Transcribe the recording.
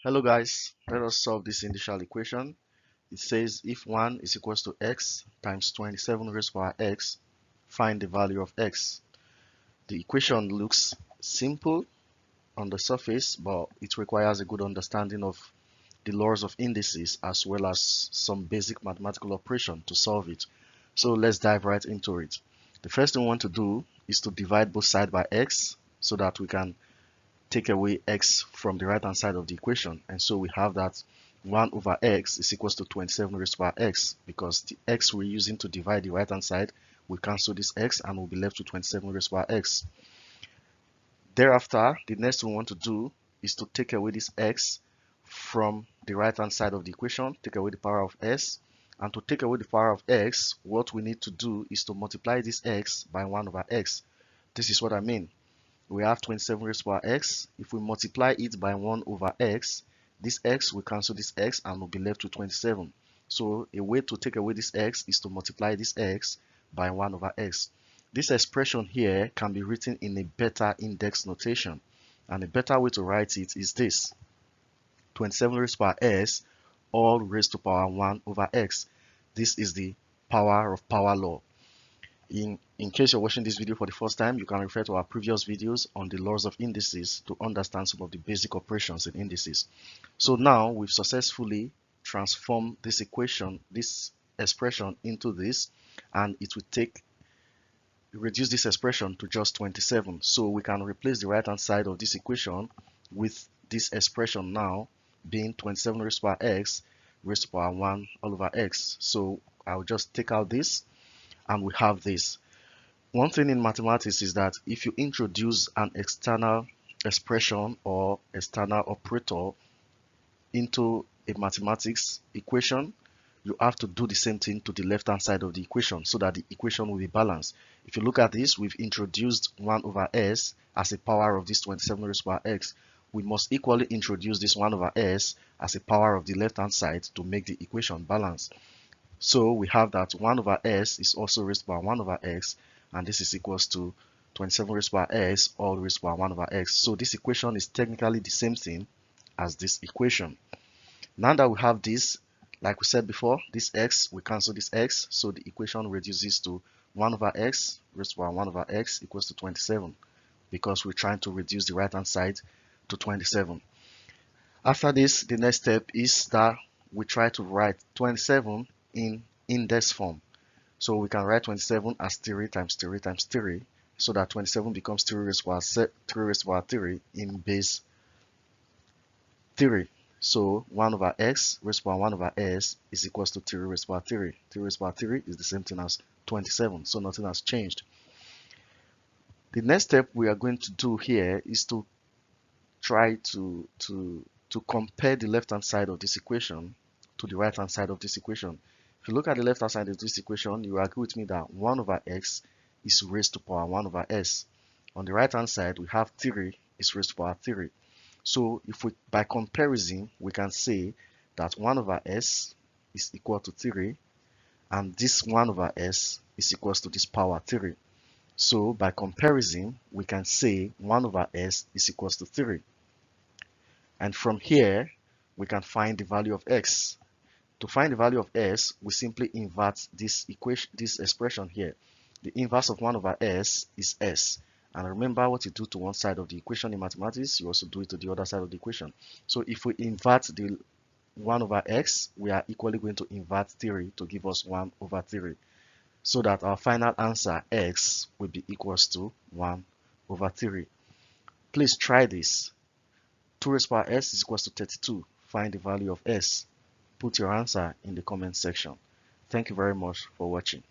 Hello guys, let us solve this indicial equation. It says if 1 is equals to x times 27 raised to power x, find the value of x. The equation looks simple on the surface, but it requires a good understanding of the laws of indices as well as some basic mathematical operation to solve it. So let's dive right into it. The first thing we want to do is to divide both sides by x so that we can take away x from the right hand side of the equation, and so we have that 1 over x is equals to 27 raised to power x, because the x we're using to divide the right hand side, we cancel this x and we'll be left with 27 raised to power x. Thereafter, the next thing we want to do is to take away this x from the right hand side of the equation, take away the power of s, and to take away the power of x, what we need to do is to multiply this x by 1 over x. This is what I mean. We have 27 raised to power x. If we multiply it by 1 over x, this x will cancel this x and we'll be left with 27. So a way to take away this x is to multiply this x by 1 over x. This expression here can be written in a beta index notation, and a better way to write it is this: 27 raised to power s all raised to power 1 over x. This is the power of power law. In case you're watching this video for the first time, you can refer to our previous videos on the laws of indices to understand some of the basic operations in indices. So now we've successfully transformed this equation, this expression into this, and it will reduce this expression to just 27. So we can replace the right hand side of this equation with this expression now being 27 raised to power x raised to power 1 all over x. So I'll just take out this and we have this. One thing in mathematics is that if you introduce an external expression or external operator into a mathematics equation, you have to do the same thing to the left hand side of the equation so that the equation will be balanced. If you look at this, we've introduced 1 over s as a power of this 27 raised to power x. We must equally introduce this 1 over s as a power of the left hand side to make the equation balanced. So we have that 1 over s is also raised to power 1 over x, and this is equals to 27 raised to power s all raised to power 1 over x. So this equation is technically the same thing as this equation. Now that we have this, like we said before, this x, we cancel this x, so the equation reduces to 1 over x raised to power 1 over x equals to 27, because we're trying to reduce the right hand side to 27. After this, the next step is that we try to write 27 in index form. So we can write 27 as 3 times 3 times 3, so that 27 becomes 3 raised to power 3 in base 3. So 1 over x raised to power 1 over s is equals to 3 raised to power 3. 3 raised to power 3 is the same thing as 27, so nothing has changed. The next step we are going to do here is to try to compare the left hand side of this equation to the right hand side of this equation. If you look at the left hand side of this equation, you agree with me that 1 over x is raised to power 1 over s. On the right hand side, we have 3 is raised to power 3. So if we, by comparison, we can say that 1 over s is equal to 3, and this 1 over s is equals to this power 3. So by comparison, we can say 1 over s is equals to 3. And from here, we can find the value of x. To find the value of s, we simply invert this equation, this expression here. The inverse of 1 over s is s. And remember, what you do to one side of the equation in mathematics, you also do it to the other side of the equation. So if we invert the 1 over x, we are equally going to invert 3 to give us 1 over 3. So that our final answer, x, will be equals to 1 over 3. Please try this. 2 raised to power s is equals to 32. Find the value of s. Put your answer in the comment section. Thank you very much for watching.